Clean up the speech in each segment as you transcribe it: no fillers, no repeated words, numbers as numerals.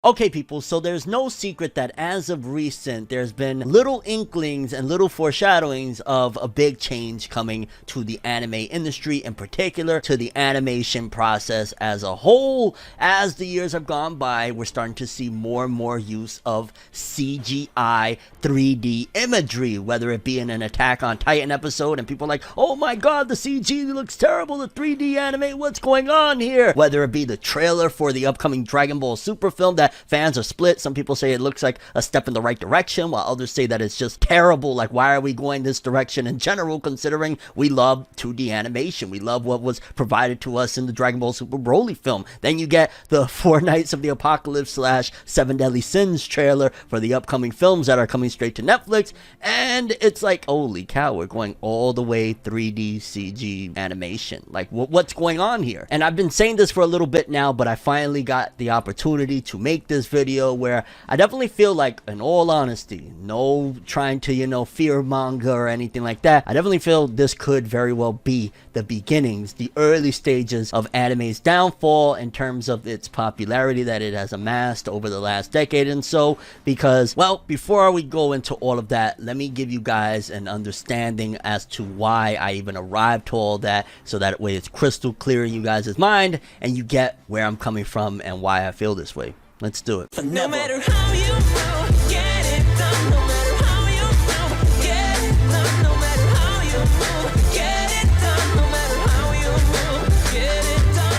Okay, people, so there's no secret that as of recent, there's been little inklings and little foreshadowings of a big change coming to the anime industry, in particular to the animation process as a whole. As the years have gone by, we're starting to see more and more use of CGI 3D imagery, whether it be in an Attack on Titan episode and people are like, oh my god, the CG looks terrible, the 3D anime, what's going on here? Whether it be the trailer for the upcoming Dragon Ball Super film that fans are split. Some people say it looks like a step in the right direction, while others say that it's just terrible. Like, why are we going this direction in general, considering we love 2D animation? We love what was provided to us in the Dragon Ball Super Broly film. Then you get the Four Knights of the Apocalypse / Seven Deadly Sins trailer for the upcoming films that are coming straight to Netflix, and it's like, holy cow, we're going all the way 3D CG animation. Like, what's going on here? And I've been saying this for a little bit now, but I finally got the opportunity to make this video where I definitely feel like, in all honesty, no trying to, fear manga or anything like that, I definitely feel this could very well be the beginnings, the early stages of anime's downfall in terms of its popularity that it has amassed over the last decade and so, because, well, before we go into all of that, let me give you guys an understanding as to why I even arrived to all that, so that way it's crystal clear in you guys' mind and you get where I'm coming from and why I feel this way. Let's do it. No matter how you move, get it done. No matter how you move, get it done. No matter how you move, get it done. No matter how you move, get it done.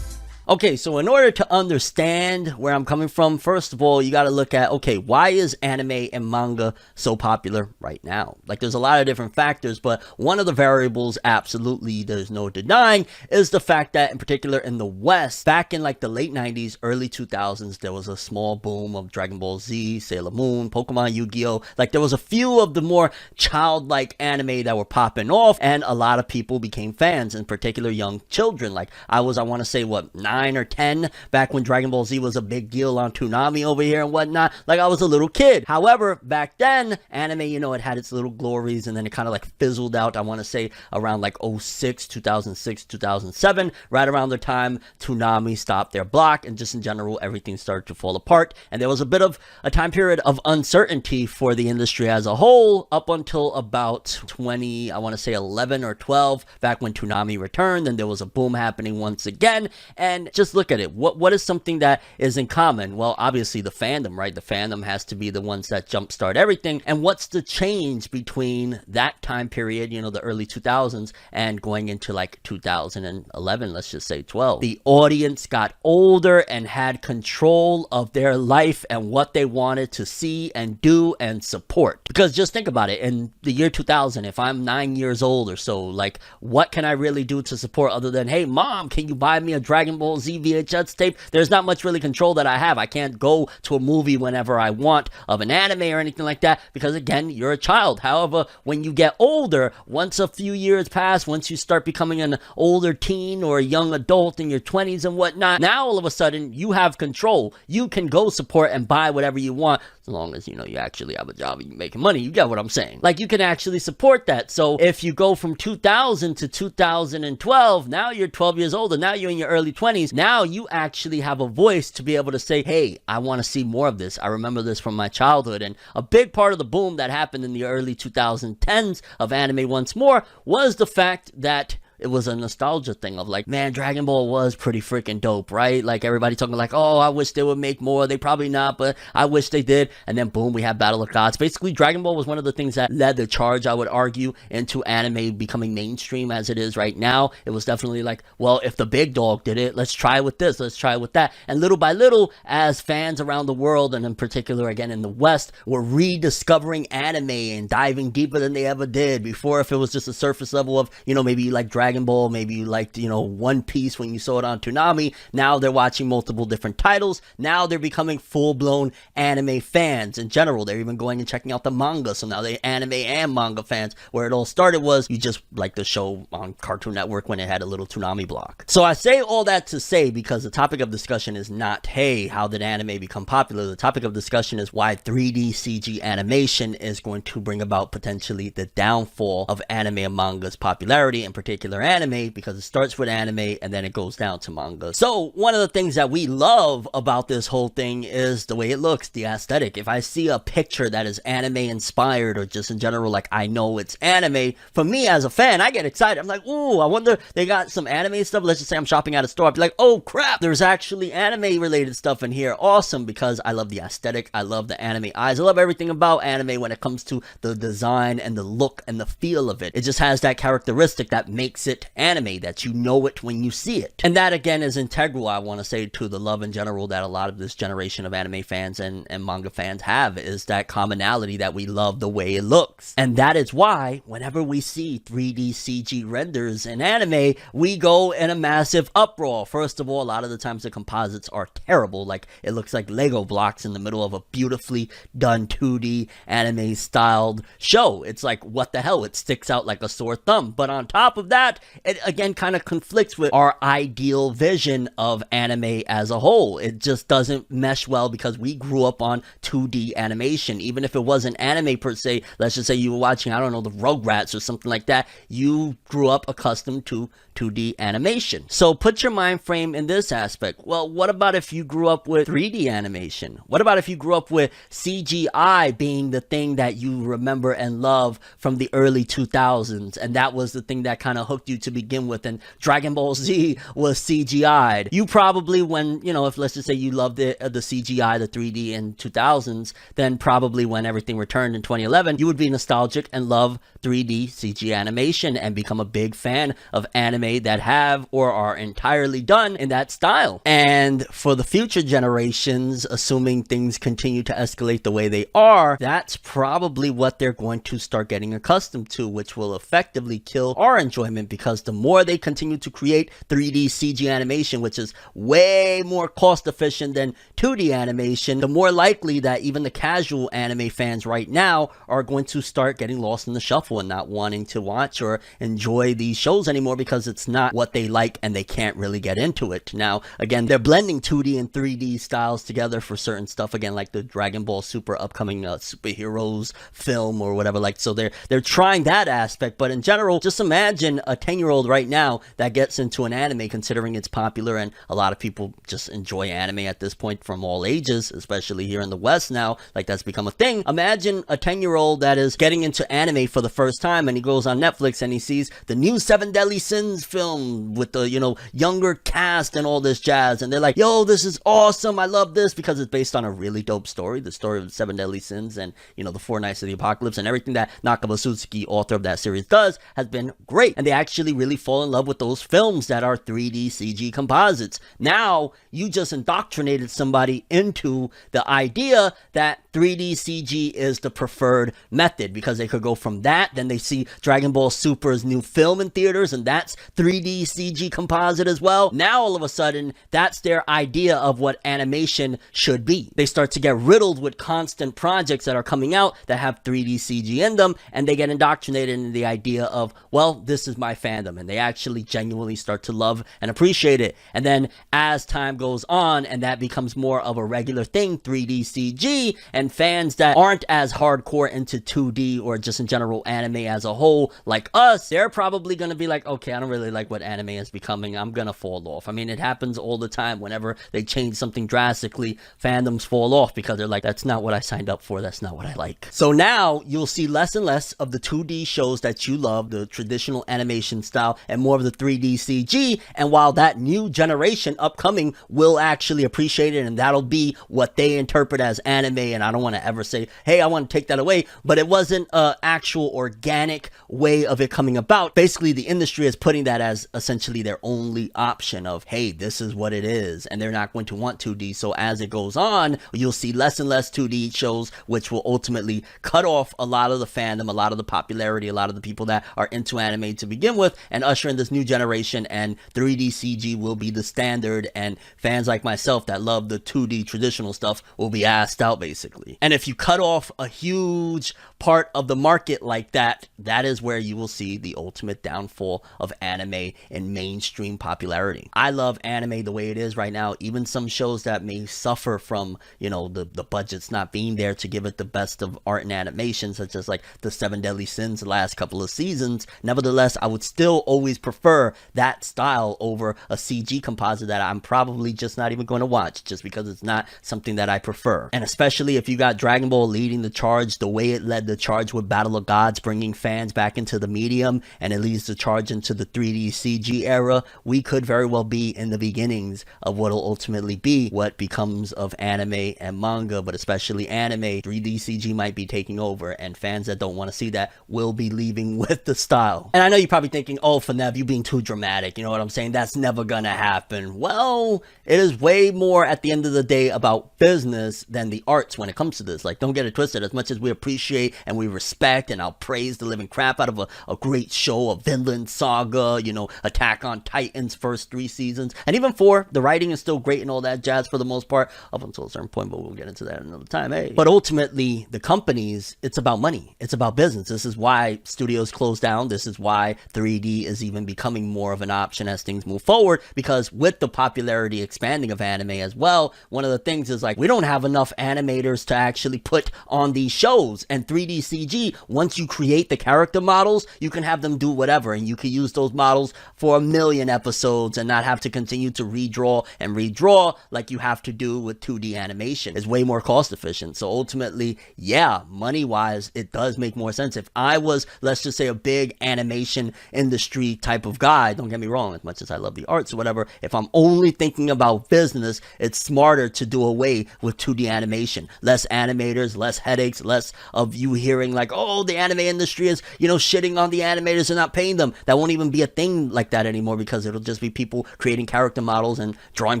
Okay, so in order to understand where I'm coming from, first of all, you got to look at, okay, why is anime and manga so popular right now? Like, there's a lot of different factors, but one of the variables, absolutely, there's no denying, is the fact that, in particular in the West, back in like the late 90s, early 2000s, there was a small boom of Dragon Ball Z, Sailor Moon, Pokemon, Yu-Gi-Oh! Like, there was a few of the more childlike anime that were popping off, and a lot of people became fans, in particular young children. Like, I want to say, what, 9 or 10 back when Dragon Ball Z was a big deal on Toonami over here and whatnot. Like, I was a little kid. However, back then, anime, it had its little glories, and then it kind of like fizzled out. I want to say around like 2006, 2007, right around the time Toonami stopped their block, and just in general, everything started to fall apart. And there was a bit of a time period of uncertainty for the industry as a whole up until about 11 or 12, back when Toonami returned, and there was a boom happening once again. And just look at it. What is something that is in common? Well, obviously the fandom, right? The fandom has to be the ones that jumpstart everything. And what's the change between that time period, the early 2000s, and going into like 2011, let's just say 12? The audience got older and had control of their life and what they wanted to see and do and support. Because just think about it, in the year 2000, if I'm 9 years old or so, like, what can I really do to support other than, hey mom, can you buy me a Dragon Ball Z VHS tape? There's not much really control that I have. I can't go to a movie whenever I want of an anime or anything like that, because again, you're a child. However, when you get older, once a few years pass, once you start becoming an older teen or a young adult in your 20s and whatnot, now all of a sudden you have control. You can go support and buy whatever you want, as long as you actually have a job and you're making money. You get what I'm saying? Like, you can actually support that. So if you go from 2000 to 2012, now you're 12 years old and now you're in your early 20s. Now you actually have a voice to be able to say, hey, I want to see more of this. I remember this from my childhood. And a big part of the boom that happened in the early 2010s of anime once more was the fact that it was a nostalgia thing of like, man, Dragon Ball was pretty freaking dope, right? Like, everybody talking like, oh, I wish they would make more. They probably not, but I wish they did. And then boom, we have Battle of Gods. Basically, Dragon Ball was one of the things that led the charge, I would argue, into anime becoming mainstream as it is right now. It was definitely like, well, if the big dog did it, let's try with this, let's try with that. And little by little, as fans around the world, and in particular, again, in the West, were rediscovering anime and diving deeper than they ever did before. If it was just a surface level of, maybe you like Dragon Ball, maybe you liked, One Piece when you saw it on Toonami. Now they're watching multiple different titles. Now they're becoming full-blown anime fans in general. They're even going and checking out the manga. So now they're anime and manga fans. Where it all started was you just liked the show on Cartoon Network when it had a little Toonami block. So I say all that to say, because the topic of discussion is not, hey, how did anime become popular? The topic of discussion is why 3D CG animation is going to bring about potentially the downfall of anime and manga's popularity, in particular popular anime because it starts with anime and then it goes down to manga. So one of the things that we love about this whole thing is the way it looks, the aesthetic. If I see a picture that is anime inspired or just in general, like I know it's anime, for me as a fan, I get excited. I'm like, ooh, I wonder, they got some anime stuff. Let's just say I'm shopping at a store. I'd be like, oh crap, there's actually anime related stuff in here. Awesome, because I love the aesthetic. I love the anime eyes. I love everything about anime when it comes to the design and the look and the feel of it. It just has that characteristic that makes it anime, that you know it when you see it. And that again is integral, I want to say, to the love in general that a lot of this generation of anime fans and manga fans have, is that commonality that we love the way it looks. And that is why whenever we see 3D CG renders in anime, we go in a massive uproar. First of all, a lot of the times the composites are terrible. Like, it looks like Lego blocks in the middle of a beautifully done 2D anime styled show. It's like, what the hell? It sticks out like a sore thumb. But on top of that, it again kind of conflicts with our ideal vision of anime as a whole. It just doesn't mesh well because we grew up on 2D animation. Even if it wasn't anime per se, let's just say you were watching, I don't know, the Rugrats or something like that, you grew up accustomed to 2D animation. So put your mind frame in this aspect. Well, what about if you grew up with 3D animation? What about if you grew up with CGI being the thing that you remember and love from the early 2000s, and that was the thing that kind of hooked you to begin with, and Dragon Ball Z was CGI'd? You probably, when, you know, if let's just say you loved the CGI, the 3D in 2000s, then probably when everything returned in 2011, you would be nostalgic and love 3D CG animation and become a big fan of anime that have or are entirely done in that style. And for the future generations, assuming things continue to escalate the way they are, that's probably what they're going to start getting accustomed to, which will effectively kill our enjoyment, because the more they continue to create 3D CG animation, which is way more cost efficient than 2D animation, the more likely that even the casual anime fans right now are going to start getting lost in the shuffle and not wanting to watch or enjoy these shows anymore because it's not what they like and they can't really get into it. Now, again, they're blending 2D and 3D styles together for certain stuff, again, like the Dragon Ball Super upcoming superheroes film or whatever, like, so they're trying that aspect. But in general, just imagine a 10-year-old right now that gets into an anime, considering it's popular and a lot of people just enjoy anime at this point from all ages, especially here in the West now, like that's become a thing. Imagine a 10-year-old that is getting into anime for the first time, and he goes on Netflix and he sees the new 7 Deadly Sins film with the, you know, younger cast and all this jazz, and they're like, yo, this is awesome, I love this, because it's based on a really dope story, the story of the 7 Deadly Sins and, you know, the 4 Nights of the Apocalypse, and everything that Nakaba Suzuki, author of that series, does has been great, and they actually really fall in love with those films that are 3D CG composites. Now you just indoctrinated somebody into the idea that 3D CG is the preferred method, because they could go from that, then they see Dragon Ball Super's new film in theaters, and that's 3D CG composite as well. Now all of a sudden, that's their idea of what animation should be. They start to get riddled with constant projects that are coming out that have 3D CG in them, and they get indoctrinated into the idea of, well, this is my fandom, and they actually genuinely start to love and appreciate it. And then as time goes on and that becomes more of a regular thing, 3D CG, and fans that aren't as hardcore into 2D or just in general anime as a whole like us, they're probably going to be like, okay, I don't really like what anime is becoming, I'm going to fall off. I mean, it happens all the time. Whenever they change something drastically, fandoms fall off because they're like, that's not what I signed up for, that's not what I like. So now you'll see less and less of the 2D shows that you love, the traditional animation style, and more of the 3D CG. And while that new generation upcoming will actually appreciate it, and that'll be what they interpret as anime, and I don't want to ever say, hey, I want to take that away, but it wasn't an actual organic way of it coming about. Basically, the industry is putting that as essentially their only option of, hey, this is what it is, and they're not going to want 2D. So as it goes on, you'll see less and less 2D shows, which will ultimately cut off a lot of the fandom, a lot of the popularity, a lot of the people that are into anime to begin with, and usher in this new generation, and 3D CG will be the standard, and fans like myself that love the 2D traditional stuff will be asked out, basically. quickly. And if you cut off a huge part of the market like that, that is where you will see the ultimate downfall of anime in mainstream popularity. I love anime the way it is right now. Even some shows that may suffer from, the budgets not being there to give it the best of art and animation, such as like the Seven Deadly Sins the last couple of seasons. Nevertheless, I would still always prefer that style over a CG composite that I'm probably just not even going to watch, just because it's not something that I prefer. And especially if you got Dragon Ball leading the charge the way it led the charge with Battle of Gods, bringing fans back into the medium, and it leads the charge into the 3D CG era, we could very well be in the beginnings of what will ultimately be what becomes of anime and manga, but especially anime. 3D CG might be taking over, and fans that don't want to see that will be leaving with the style. And I know you're probably thinking, oh, Fornev, you being too dramatic, you know what I'm saying? That's never gonna happen. Well, it is way more at the end of the day about business than the arts when it comes to this. Like, don't get it twisted. As much as we appreciate and we respect and I'll praise the living crap out of a great show, a Vinland Saga, Attack on Titan's first 3 seasons, and even 4, the writing is still great and all that jazz for the most part, up until a certain point, but we'll get into that another time. Hey, but ultimately, the companies, it's about money. It's about business. This is why studios close down. This is why 3D is even becoming more of an option as things move forward, because with the popularity expanding of anime as well, one of the things is like, we don't have enough animators to actually put on these shows. And 3D CG, once you create the character models, you can have them do whatever, and you can use those models for 1 million episodes and not have to continue to redraw and redraw like you have to do with 2D animation. It's way more cost efficient. So ultimately, yeah, money wise, it does make more sense. If I was, let's just say, a big animation industry type of guy, don't get me wrong, as much as I love the arts or whatever, if I'm only thinking about business, it's smarter to do away with 2D animation. Less animators, less headaches, less of you hearing like, oh, the anime industry is, shitting on the animators and not paying them. That won't even be a thing like that anymore, because it'll just be people creating character models and drawing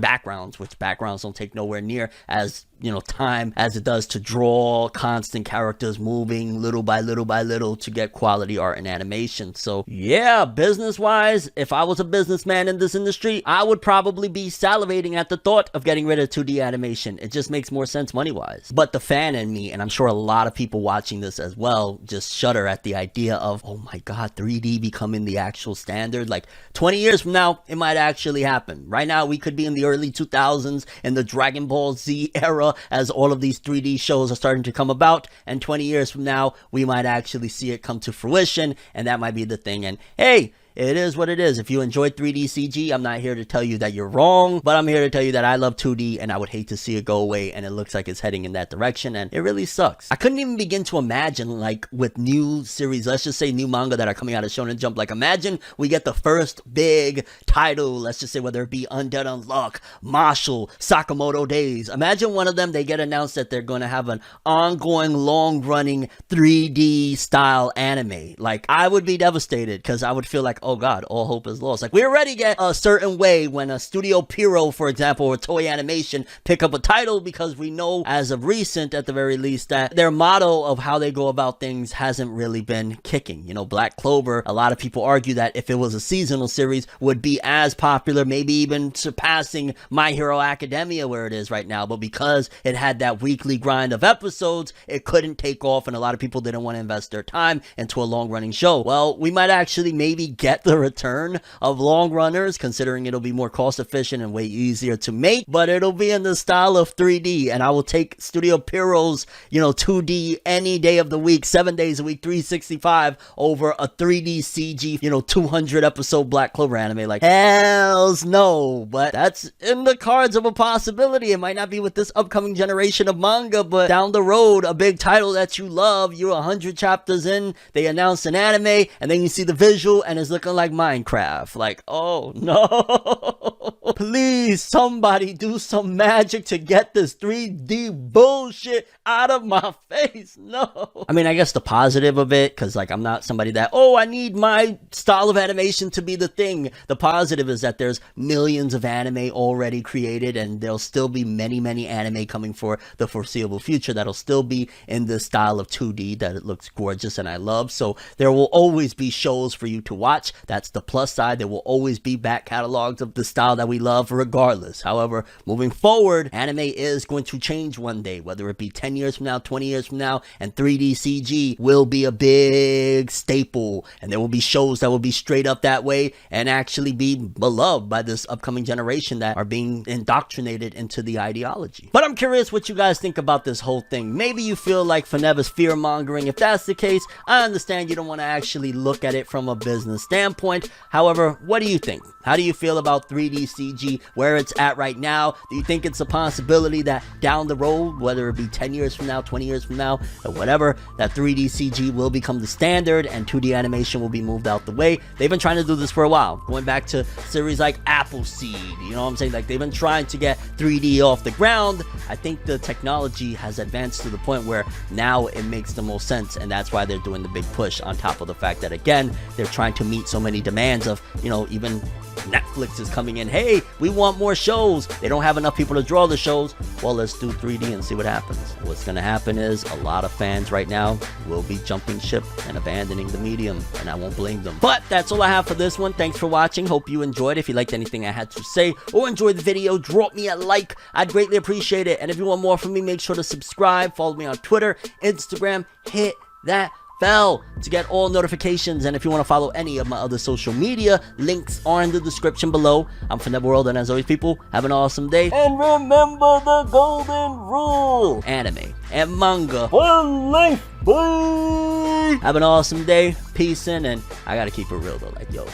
backgrounds, which backgrounds don't take nowhere near as time as it does to draw constant characters moving little by little by little to get quality art and animation. So yeah, business wise, if I was a businessman in this industry, I would probably be salivating at the thought of getting rid of 2D animation. It just makes more sense money wise. But the fan in me, and I'm sure a lot of people watching this as well, just shudder at the idea of, oh my god, 3D becoming the actual standard. Like 20 years from now, it might actually happen. Right now, we could be in the early 2000s in the Dragon Ball Z era, as all of these 3D shows are starting to come about, and 20 years from now, we might actually see it come to fruition, and that might be the thing. And hey, it is what it is. If you enjoy 3D CG, I'm not here to tell you that you're wrong, but I'm here to tell you that I love 2D and I would hate to see it go away, and it looks like it's heading in that direction, and it really sucks. I couldn't even begin to imagine, like, with new series, let's just say new manga that are coming out of Shonen Jump, like, imagine we get the first big title, let's just say whether it be Undead Unluck, Marshall, Sakamoto Days. Imagine one of them, they get announced that they're going to have an ongoing, long-running 3D style anime. Like, I would be devastated, because I would feel like, oh god, all hope is lost. Like, we already get a certain way when a Studio Pierrot, for example, or Toei Animation pick up a title, because we know, as of recent at the very least, that their motto of how they go about things hasn't really been kicking. Black Clover, a lot of people argue that if it was a seasonal series, would be as popular, maybe even surpassing My Hero Academia where it is right now, but because it had that weekly grind of episodes, it couldn't take off, and a lot of people didn't want to invest their time into a long-running show. Well, we might actually maybe get the return of long runners, considering it'll be more cost efficient and way easier to make, but it'll be in the style of 3D, and I will take Studio Pierrot's 2D any day of the week, 7 days a week, 365 over a 3D CG 200 episode Black Clover anime. Like, hells no. But that's in the cards of a possibility. It might not be with this upcoming generation of manga, but down the road, a big title that you love, you're 100 chapters in, they announce an anime, and then you see the visual and it's looking like Minecraft. Like, oh no. Please, somebody do some magic to get this 3D bullshit out of my face. No. I mean, I guess the positive of it, because like, I'm not somebody that, oh, I need my style of animation to be the thing. The positive is that there's millions of anime already created, and there'll still be many, many anime coming for the foreseeable future that'll still be in this style of 2D that it looks gorgeous and I love. So there will always be shows for you to watch. watch. That's the plus side. There will always be back catalogs of the style that we love regardless. However, moving forward, anime is going to change one day, whether it be 10 years from now, 20 years from now, and 3D CG will be a big staple. And there will be shows that will be straight up that way and actually be beloved by this upcoming generation that are being indoctrinated into the ideology. But I'm curious what you guys think about this whole thing. Maybe you feel like Fornever's fear-mongering. If that's the case, I understand you don't want to actually look at it from a business standpoint. However, what do you think? How do you feel about 3D CG, where it's at right now? Do you think it's a possibility that down the road, whether it be 10 years from now, 20 years from now, or whatever, that 3D CG will become the standard and 2D animation will be moved out the way? They've been trying to do this for a while, going back to series like Appleseed, you know what I'm saying? Like, they've been trying to get 3D off the ground. I think the technology has advanced to the point where now it makes the most sense, and that's why they're doing the big push, on top of the fact that, again, they're trying to meet so many demands of, you know, even Netflix is coming in, hey, we want more shows. They don't have enough people to draw the shows. Well, let's do 3D and see what happens. What's going to happen is a lot of fans right now will be jumping ship and abandoning the medium, and I won't blame them. But that's all I have for this one. Thanks for watching. Hope you enjoyed. If you liked anything I had to say or enjoyed the video, drop me a like. I'd greatly appreciate it. And if you want more from me, make sure to subscribe. Follow me on Twitter, Instagram. Hit that bell to get all notifications. And if you want to follow any of my other social media, links are in the description below. I'm ForneverWorld, and as always, people, have an awesome day. And remember the golden rule: anime and manga for life, boy. Have an awesome day. Peace in, and I gotta keep it real though. Like, yo,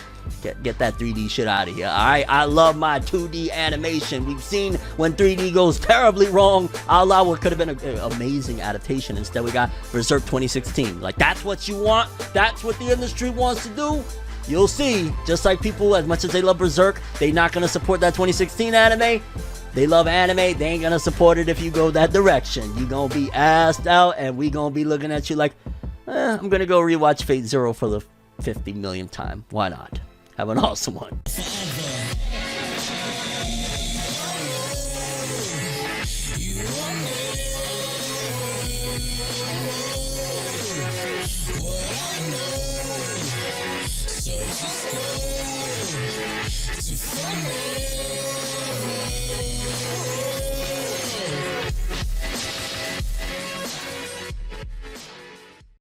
get that 3D shit out of here. Alright, I love my 2D animation. We've seen when 3D goes terribly wrong. I'll allow what could have been an amazing adaptation. Instead, we got Berserk 2016. Like, that's what you want? That's what the industry wants to do? You'll see. Just like people, as much as they love Berserk, they not gonna support that 2016 anime. They love anime, they ain't gonna support it if you go that direction. You gonna be assed out, and we gonna be looking at you like, I'm gonna go rewatch Fate Zero for the 50 millionth time. Why not? Have an awesome one.